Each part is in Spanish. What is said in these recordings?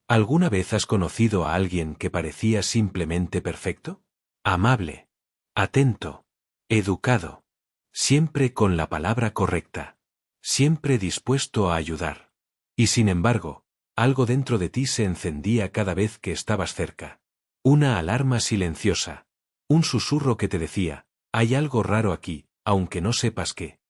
¿Alguna vez has conocido a alguien que parecía simplemente perfecto? Amable, atento, educado, siempre con la palabra correcta, siempre dispuesto a ayudar. Y sin embargo, algo dentro de ti se encendía cada vez que estabas cerca. Una alarma silenciosa, un susurro que te decía, hay algo raro aquí, aunque no sepas qué.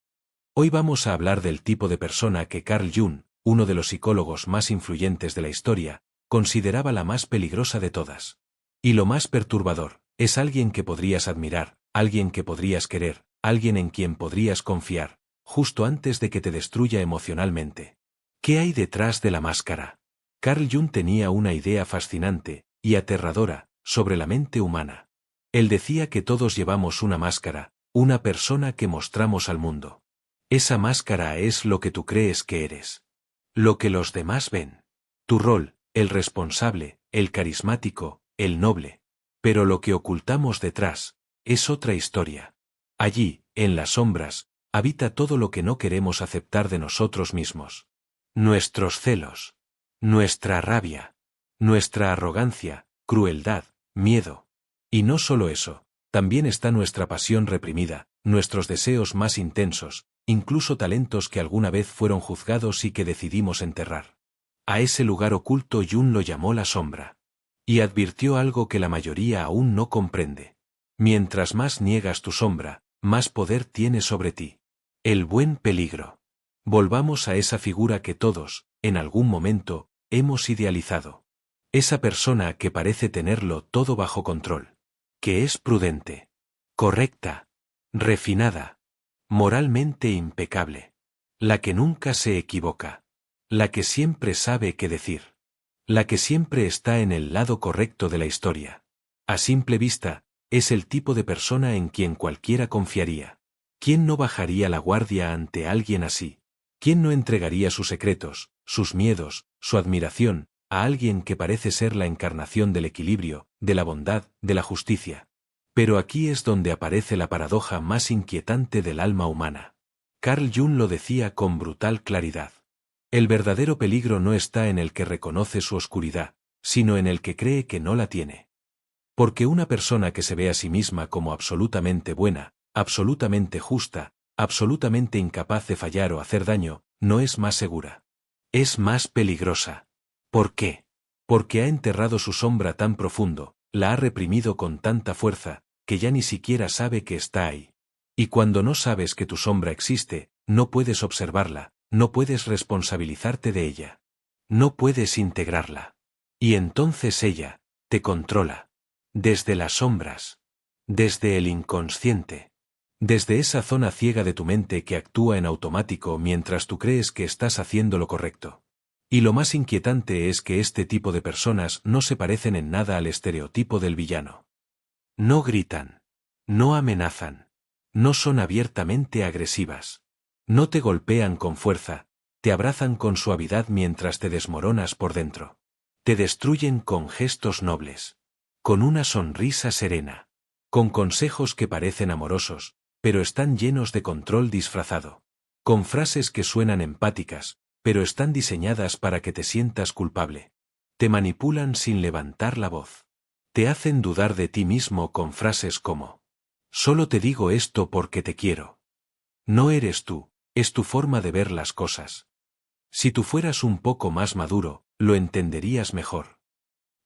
Hoy vamos a hablar del tipo de persona que Carl Jung, uno de los psicólogos más influyentes de la historia, consideraba la más peligrosa de todas. Y lo más perturbador, es alguien que podrías admirar, alguien que podrías querer, alguien en quien podrías confiar, justo antes de que te destruya emocionalmente. ¿Qué hay detrás de la máscara? Carl Jung tenía una idea fascinante y aterradora sobre la mente humana. Él decía que todos llevamos una máscara, una persona que mostramos al mundo. Esa máscara es lo que tú crees que eres. Lo que los demás ven. Tu rol, el responsable, el carismático, el noble. Pero lo que ocultamos detrás, es otra historia. Allí, en las sombras, habita todo lo que no queremos aceptar de nosotros mismos. Nuestros celos. Nuestra rabia. Nuestra arrogancia, crueldad, miedo. Y no solo eso, también está nuestra pasión reprimida, nuestros deseos más intensos, incluso talentos que alguna vez fueron juzgados y que decidimos enterrar. A ese lugar oculto Jung lo llamó la sombra. Y advirtió algo que la mayoría aún no comprende. Mientras más niegas tu sombra, más poder tiene sobre ti. El buen peligro. Volvamos a esa figura que todos, en algún momento, hemos idealizado. Esa persona que parece tenerlo todo bajo control. Que es prudente. Correcta. Refinada. Moralmente impecable. La que nunca se equivoca. La que siempre sabe qué decir. La que siempre está en el lado correcto de la historia. A simple vista, es el tipo de persona en quien cualquiera confiaría. ¿Quién no bajaría la guardia ante alguien así? ¿Quién no entregaría sus secretos, sus miedos, su admiración, a alguien que parece ser la encarnación del equilibrio, de la bondad, de la justicia? Pero aquí es donde aparece la paradoja más inquietante del alma humana. Carl Jung lo decía con brutal claridad. El verdadero peligro no está en el que reconoce su oscuridad, sino en el que cree que no la tiene. Porque una persona que se ve a sí misma como absolutamente buena, absolutamente justa, absolutamente incapaz de fallar o hacer daño, no es más segura. Es más peligrosa. ¿Por qué? Porque ha enterrado su sombra tan profundo, la ha reprimido con tanta fuerza, que ya ni siquiera sabe que está ahí. Y cuando no sabes que tu sombra existe, no puedes observarla, no puedes responsabilizarte de ella. No puedes integrarla. Y entonces ella, te controla. Desde las sombras. Desde el inconsciente. Desde esa zona ciega de tu mente que actúa en automático mientras tú crees que estás haciendo lo correcto. Y lo más inquietante es que este tipo de personas no se parecen en nada al estereotipo del villano. No gritan. No amenazan. No son abiertamente agresivas. No te golpean con fuerza, te abrazan con suavidad mientras te desmoronas por dentro. Te destruyen con gestos nobles. Con una sonrisa serena. Con consejos que parecen amorosos, pero están llenos de control disfrazado. Con frases que suenan empáticas, pero están diseñadas para que te sientas culpable. Te manipulan sin levantar la voz. Te hacen dudar de ti mismo con frases como: solo te digo esto porque te quiero. No eres tú, es tu forma de ver las cosas. Si tú fueras un poco más maduro, lo entenderías mejor.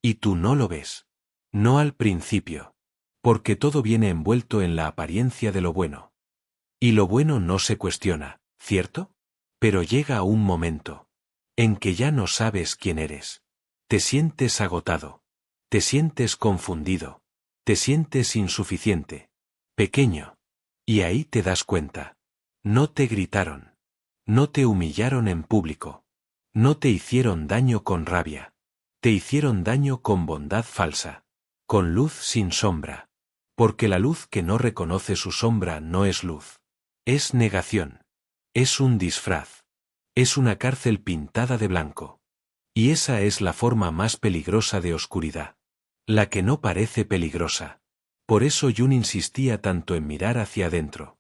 Y tú no lo ves. No al principio. Porque todo viene envuelto en la apariencia de lo bueno. Y lo bueno no se cuestiona, ¿cierto? Pero llega un momento en que ya no sabes quién eres. Te sientes agotado. Te sientes confundido. Te sientes insuficiente. Pequeño. Y ahí te das cuenta. No te gritaron. No te humillaron en público. No te hicieron daño con rabia. Te hicieron daño con bondad falsa. Con luz sin sombra. Porque la luz que no reconoce su sombra no es luz. Es negación. Es un disfraz. Es una cárcel pintada de blanco. Y esa es la forma más peligrosa de oscuridad. La que no parece peligrosa. Por eso Jung insistía tanto en mirar hacia adentro.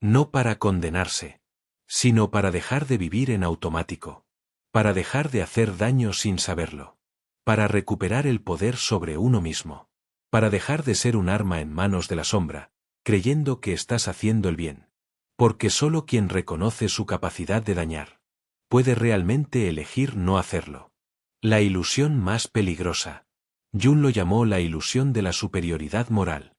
No para condenarse, sino para dejar de vivir en automático. Para dejar de hacer daño sin saberlo. para recuperar el poder sobre uno mismo, para dejar de ser un arma en manos de la sombra, creyendo que estás haciendo el bien. Porque solo quien reconoce su capacidad de dañar puede realmente elegir no hacerlo. La ilusión más peligrosa. Jung lo llamó la ilusión de la superioridad moral.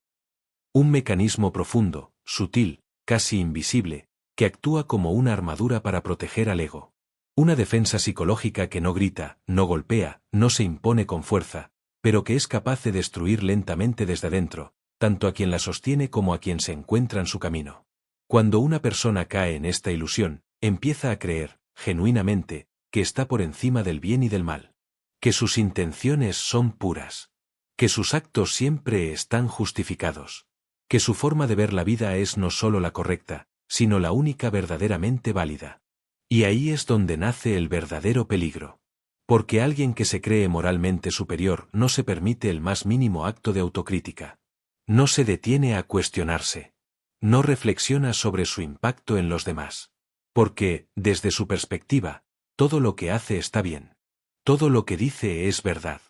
Un mecanismo profundo, sutil, casi invisible, que actúa como una armadura para proteger al ego. Una defensa psicológica que no grita, no golpea, no se impone con fuerza, pero que es capaz de destruir lentamente desde adentro, tanto a quien la sostiene como a quien se encuentra en su camino. Cuando una persona cae en esta ilusión, empieza a creer, genuinamente, que está por encima del bien y del mal, que sus intenciones son puras, que sus actos siempre están justificados, que su forma de ver la vida es no solo la correcta, sino la única verdaderamente válida. Y ahí es donde nace el verdadero peligro. Porque alguien que se cree moralmente superior no se permite el más mínimo acto de autocrítica. No se detiene a cuestionarse. No reflexiona sobre su impacto en los demás. Porque, desde su perspectiva, todo lo que hace está bien. Todo lo que dice es verdad.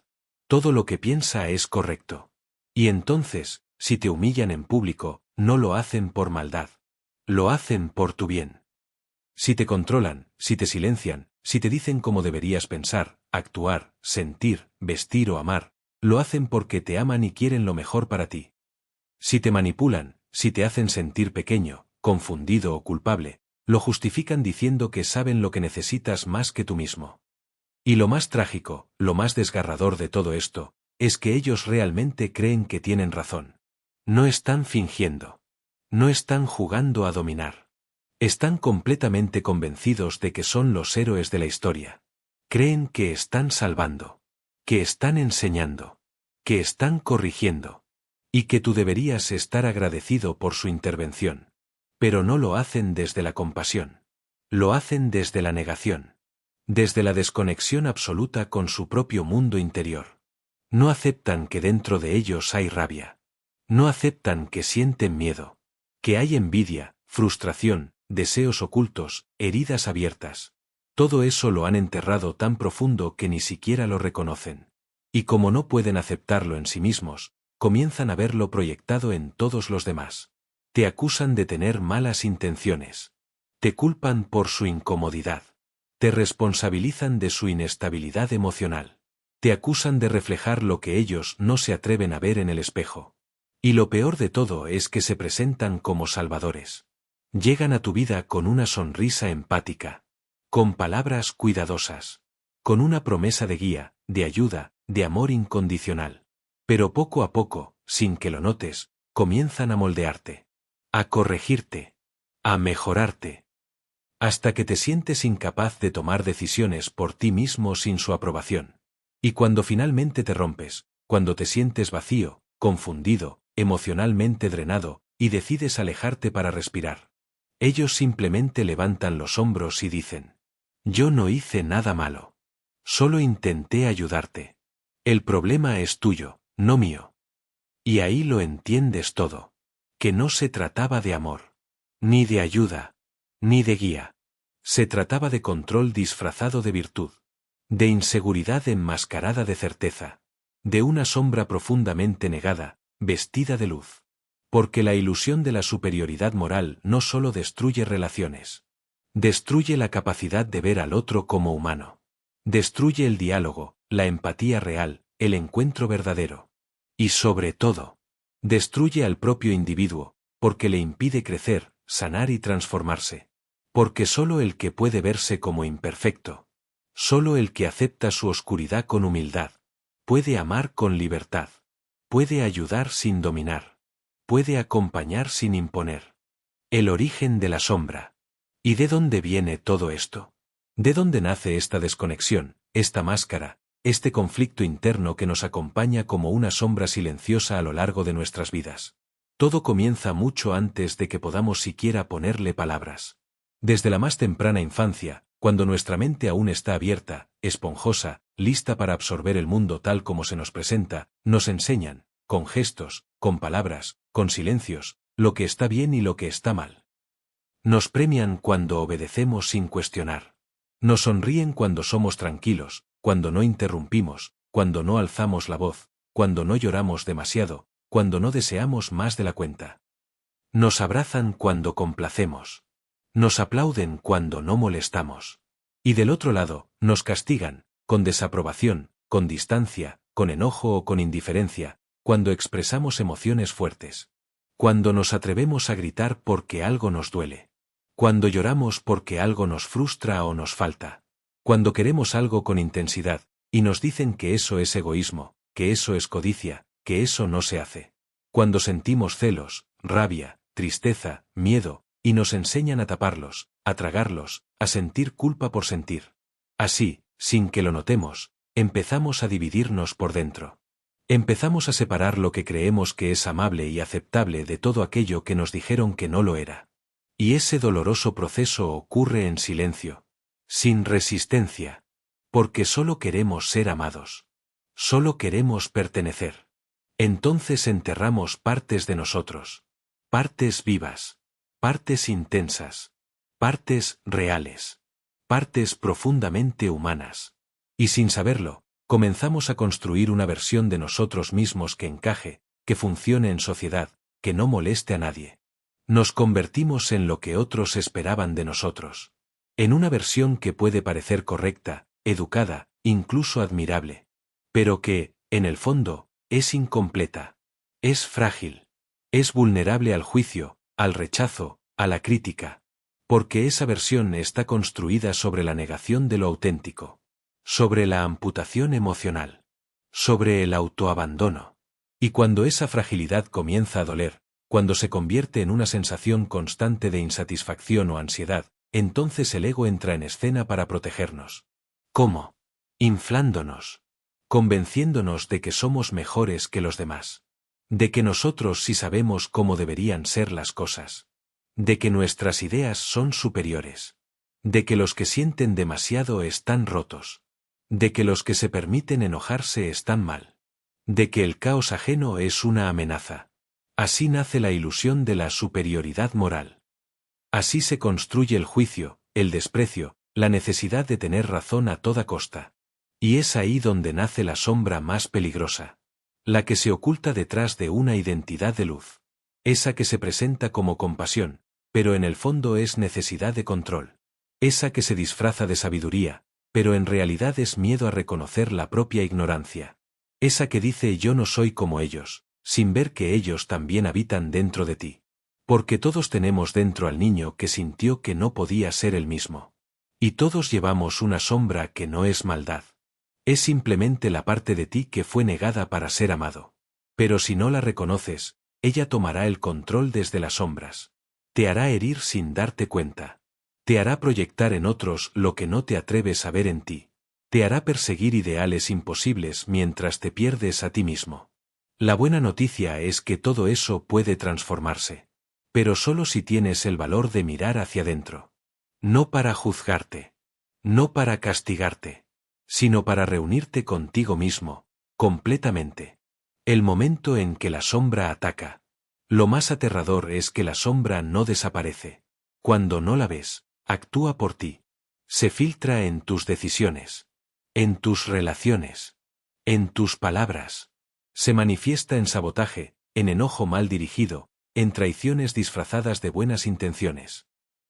Todo lo que piensa es correcto. Y entonces, si te humillan en público, no lo hacen por maldad. Lo hacen por tu bien. Si te controlan, si te silencian, si te dicen cómo deberías pensar, actuar, sentir, vestir o amar, lo hacen porque te aman y quieren lo mejor para ti. Si te manipulan, si te hacen sentir pequeño, confundido o culpable, lo justifican diciendo que saben lo que necesitas más que tú mismo. Y lo más trágico, lo más desgarrador de todo esto, es que ellos realmente creen que tienen razón. No están fingiendo. No están jugando a dominar. Están completamente convencidos de que son los héroes de la historia. Creen que están salvando, que están enseñando, que están corrigiendo, y que tú deberías estar agradecido por su intervención. Pero no lo hacen desde la compasión. Lo hacen desde la negación. Desde la desconexión absoluta con su propio mundo interior. No aceptan que dentro de ellos hay rabia. No aceptan que sienten miedo, que hay envidia, frustración, deseos ocultos, heridas abiertas. Todo eso lo han enterrado tan profundo que ni siquiera lo reconocen. Y como no pueden aceptarlo en sí mismos, comienzan a verlo proyectado en todos los demás. Te acusan de tener malas intenciones. Te culpan por su incomodidad. Te responsabilizan de su inestabilidad emocional. Te acusan de reflejar lo que ellos no se atreven a ver en el espejo. Y lo peor de todo es que se presentan como salvadores. Llegan a tu vida con una sonrisa empática, con palabras cuidadosas, con una promesa de guía, de ayuda, de amor incondicional. Pero poco a poco, sin que lo notes, comienzan a moldearte, a corregirte, a mejorarte, hasta que te sientes incapaz de tomar decisiones por ti mismo sin su aprobación. Y cuando finalmente te rompes, cuando te sientes vacío, confundido, emocionalmente drenado, y decides alejarte para respirar, ellos simplemente levantan los hombros y dicen: yo no hice nada malo. Solo intenté ayudarte. El problema es tuyo, no mío. Y ahí lo entiendes todo. Que no se trataba de amor, ni de ayuda, ni de guía. Se trataba de control disfrazado de virtud, de inseguridad enmascarada de certeza, de una sombra profundamente negada, vestida de luz. Porque la ilusión de la superioridad moral no solo destruye relaciones. Destruye la capacidad de ver al otro como humano. Destruye el diálogo, la empatía real, el encuentro verdadero. Y sobre todo, destruye al propio individuo, porque le impide crecer, sanar y transformarse. Porque solo el que puede verse como imperfecto, solo el que acepta su oscuridad con humildad, puede amar con libertad, puede ayudar sin dominar, puede acompañar sin imponer. El origen de la sombra. ¿Y de dónde viene todo esto? ¿De dónde nace esta desconexión, esta máscara, este conflicto interno que nos acompaña como una sombra silenciosa a lo largo de nuestras vidas? Todo comienza mucho antes de que podamos siquiera ponerle palabras. Desde la más temprana infancia, cuando nuestra mente aún está abierta, esponjosa, lista para absorber el mundo tal como se nos presenta, nos enseñan, con gestos, con palabras, con silencios, lo que está bien y lo que está mal. Nos premian cuando obedecemos sin cuestionar. Nos sonríen cuando somos tranquilos, cuando no interrumpimos, cuando no alzamos la voz, cuando no lloramos demasiado, cuando no deseamos más de la cuenta. Nos abrazan cuando complacemos. Nos aplauden cuando no molestamos. Y del otro lado, nos castigan, con desaprobación, con distancia, con enojo o con indiferencia, cuando expresamos emociones fuertes. Cuando nos atrevemos a gritar porque algo nos duele. Cuando lloramos porque algo nos frustra o nos falta. Cuando queremos algo con intensidad, y nos dicen que eso es egoísmo, que eso es codicia, que eso no se hace. Cuando sentimos celos, rabia, tristeza, miedo, y nos enseñan a taparlos, a tragarlos, a sentir culpa por sentir. Así, sin que lo notemos, empezamos a dividirnos por dentro. Empezamos a separar lo que creemos que es amable y aceptable de todo aquello que nos dijeron que no lo era. Y ese doloroso proceso ocurre en silencio, sin resistencia, porque solo queremos ser amados. Solo queremos pertenecer. Entonces enterramos partes de nosotros. Partes vivas. Partes intensas. Partes reales. Partes profundamente humanas. Y sin saberlo, comenzamos a construir una versión de nosotros mismos que encaje, que funcione en sociedad, que no moleste a nadie. Nos convertimos en lo que otros esperaban de nosotros. En una versión que puede parecer correcta, educada, incluso admirable. Pero que, en el fondo, es incompleta. Es frágil. Es vulnerable al juicio, al rechazo, a la crítica. Porque esa versión está construida sobre la negación de lo auténtico. Sobre la amputación emocional. Sobre el autoabandono. Y cuando esa fragilidad comienza a doler, cuando se convierte en una sensación constante de insatisfacción o ansiedad, entonces el ego entra en escena para protegernos. ¿Cómo? Inflándonos. Convenciéndonos de que somos mejores que los demás. De que nosotros sí sabemos cómo deberían ser las cosas. De que nuestras ideas son superiores. De que los que sienten demasiado están rotos. De que los que se permiten enojarse están mal. De que el caos ajeno es una amenaza. Así nace la ilusión de la superioridad moral. Así se construye el juicio, el desprecio, la necesidad de tener razón a toda costa. Y es ahí donde nace la sombra más peligrosa. La que se oculta detrás de una identidad de luz. Esa que se presenta como compasión, pero en el fondo es necesidad de control. Esa que se disfraza de sabiduría, pero en realidad es miedo a reconocer la propia ignorancia. Esa que dice yo no soy como ellos, sin ver que ellos también habitan dentro de ti. Porque todos tenemos dentro al niño que sintió que no podía ser el mismo. Y todos llevamos una sombra que no es maldad. Es simplemente la parte de ti que fue negada para ser amado. Pero si no la reconoces, ella tomará el control desde las sombras. Te hará herir sin darte cuenta. Te hará proyectar en otros lo que no te atreves a ver en ti. Te hará perseguir ideales imposibles mientras te pierdes a ti mismo. La buena noticia es que todo eso puede transformarse. Pero solo si tienes el valor de mirar hacia adentro. No para juzgarte. No para castigarte. Sino para reunirte contigo mismo, completamente. El momento en que la sombra ataca. Lo más aterrador es que la sombra no desaparece. Cuando no la ves, actúa por ti. Se filtra en tus decisiones. En tus relaciones. En tus palabras. Se manifiesta en sabotaje, en enojo mal dirigido, en traiciones disfrazadas de buenas intenciones.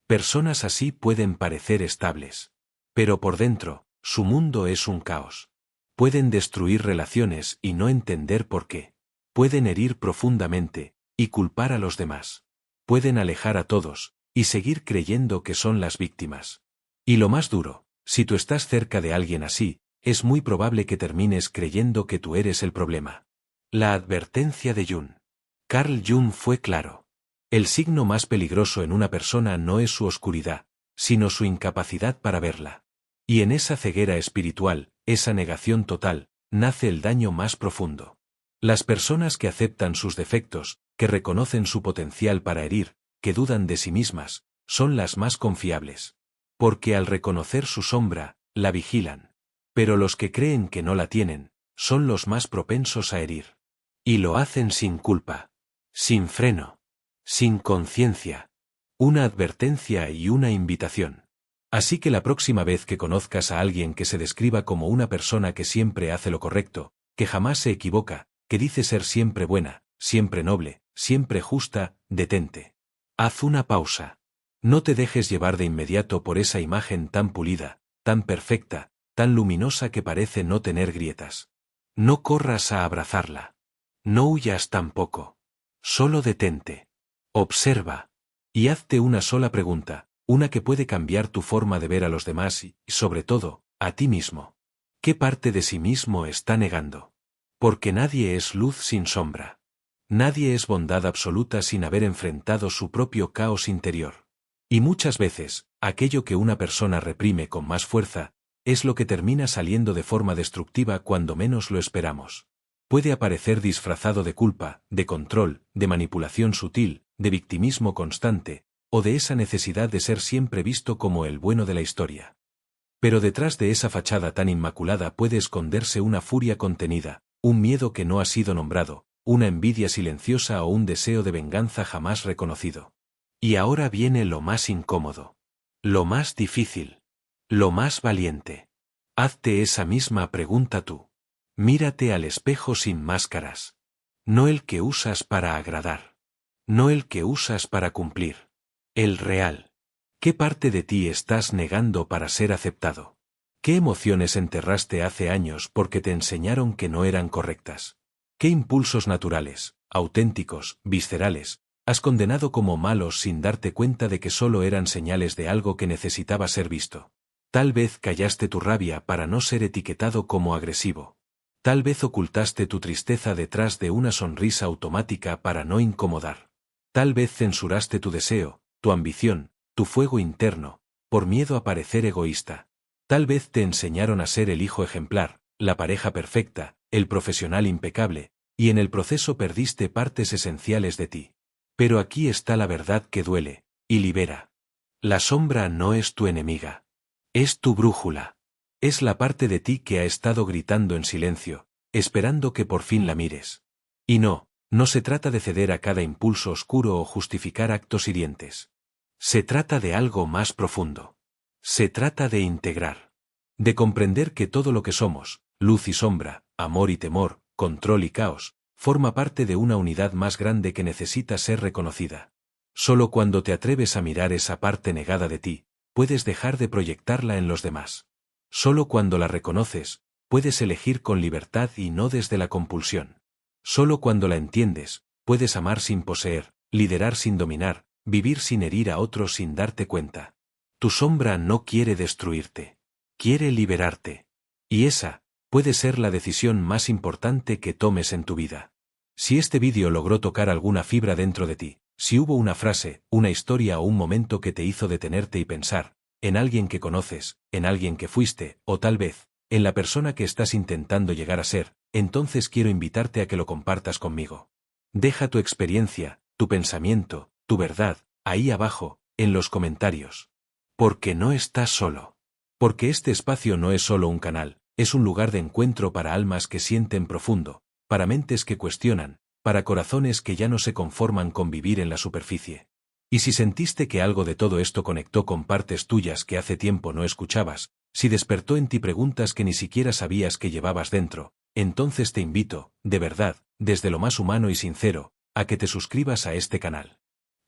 Personas así pueden parecer estables. Pero por dentro, su mundo es un caos. Pueden destruir relaciones y no entender por qué. Pueden herir profundamente, y culpar a los demás. Pueden alejar a todos, y seguir creyendo que son las víctimas. Y lo más duro, si tú estás cerca de alguien así, es muy probable que termines creyendo que tú eres el problema. La advertencia de Jung. Carl Jung fue claro. El signo más peligroso en una persona no es su oscuridad, sino su incapacidad para verla. Y en esa ceguera espiritual, esa negación total, nace el daño más profundo. Las personas que aceptan sus defectos, que reconocen su potencial para herir, que dudan de sí mismas, son las más confiables. Porque al reconocer su sombra, la vigilan. Pero los que creen que no la tienen, son los más propensos a herir. Y lo hacen sin culpa. Sin freno. Sin conciencia. Una advertencia y una invitación. Así que la próxima vez que conozcas a alguien que se describa como una persona que siempre hace lo correcto, que jamás se equivoca, que dice ser siempre buena, siempre noble, siempre justa, detente. Haz una pausa. No te dejes llevar de inmediato por esa imagen tan pulida, tan perfecta, tan luminosa que parece no tener grietas. No corras a abrazarla. No huyas tampoco. Solo detente. Observa. Y hazte una sola pregunta, una que puede cambiar tu forma de ver a los demás y, sobre todo, a ti mismo. ¿Qué parte de sí mismo está negando? Porque nadie es luz sin sombra. Nadie es bondad absoluta sin haber enfrentado su propio caos interior. Y muchas veces, aquello que una persona reprime con más fuerza, es lo que termina saliendo de forma destructiva cuando menos lo esperamos. Puede aparecer disfrazado de culpa, de control, de manipulación sutil, de victimismo constante, o de esa necesidad de ser siempre visto como el bueno de la historia. Pero detrás de esa fachada tan inmaculada puede esconderse una furia contenida, un miedo que no ha sido nombrado, una envidia silenciosa o un deseo de venganza jamás reconocido. Y ahora viene lo más incómodo. Lo más difícil. Lo más valiente. Hazte esa misma pregunta tú. Mírate al espejo sin máscaras. No el que usas para agradar. No el que usas para cumplir. El real. ¿Qué parte de ti estás negando para ser aceptado? ¿Qué emociones enterraste hace años porque te enseñaron que no eran correctas? ¿Qué impulsos naturales, auténticos, viscerales, has condenado como malos sin darte cuenta de que solo eran señales de algo que necesitaba ser visto? Tal vez callaste tu rabia para no ser etiquetado como agresivo. Tal vez ocultaste tu tristeza detrás de una sonrisa automática para no incomodar. Tal vez censuraste tu deseo, tu ambición, tu fuego interno, por miedo a parecer egoísta. Tal vez te enseñaron a ser el hijo ejemplar, la pareja perfecta, el profesional impecable, y en el proceso perdiste partes esenciales de ti. Pero aquí está la verdad que duele, y libera. La sombra no es tu enemiga. Es tu brújula. Es la parte de ti que ha estado gritando en silencio, esperando que por fin la mires. Y no se trata de ceder a cada impulso oscuro o justificar actos hirientes. Se trata de algo más profundo. Se trata de integrar. De comprender que todo lo que somos, luz y sombra, amor y temor, control y caos, forma parte de una unidad más grande que necesita ser reconocida. Solo cuando te atreves a mirar esa parte negada de ti, puedes dejar de proyectarla en los demás. Solo cuando la reconoces, puedes elegir con libertad y no desde la compulsión. Solo cuando la entiendes, puedes amar sin poseer, liderar sin dominar, vivir sin herir a otros sin darte cuenta. Tu sombra no quiere destruirte. Quiere liberarte. Y esa puede ser la decisión más importante que tomes en tu vida. Si este vídeo logró tocar alguna fibra dentro de ti, si hubo una frase, una historia o un momento que te hizo detenerte y pensar, en alguien que conoces, en alguien que fuiste, o tal vez, en la persona que estás intentando llegar a ser, entonces quiero invitarte a que lo compartas conmigo. Deja tu experiencia, tu pensamiento, tu verdad, ahí abajo, en los comentarios. Porque no estás solo. Porque este espacio no es solo un canal, es un lugar de encuentro para almas que sienten profundo, para mentes que cuestionan, para corazones que ya no se conforman con vivir en la superficie. Y si sentiste que algo de todo esto conectó con partes tuyas que hace tiempo no escuchabas, si despertó en ti preguntas que ni siquiera sabías que llevabas dentro, entonces te invito, de verdad, desde lo más humano y sincero, a que te suscribas a este canal.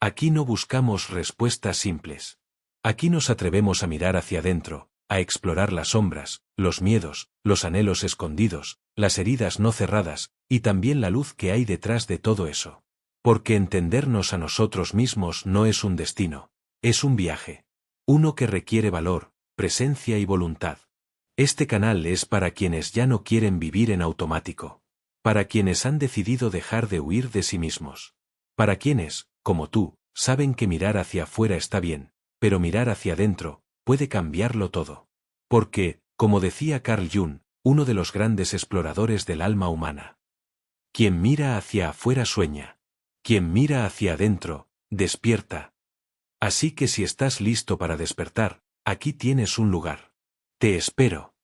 Aquí no buscamos respuestas simples. Aquí nos atrevemos a mirar hacia adentro, a explorar las sombras, los miedos, los anhelos escondidos, las heridas no cerradas, y también la luz que hay detrás de todo eso. Porque entendernos a nosotros mismos no es un destino, es un viaje. Uno que requiere valor, presencia y voluntad. Este canal es para quienes ya no quieren vivir en automático. Para quienes han decidido dejar de huir de sí mismos. Para quienes, como tú, saben que mirar hacia afuera está bien, pero mirar hacia adentro puede cambiarlo todo. Porque, como decía Carl Jung, uno de los grandes exploradores del alma humana. Quien mira hacia afuera sueña. Quien mira hacia adentro, despierta. Así que si estás listo para despertar, aquí tienes un lugar. Te espero.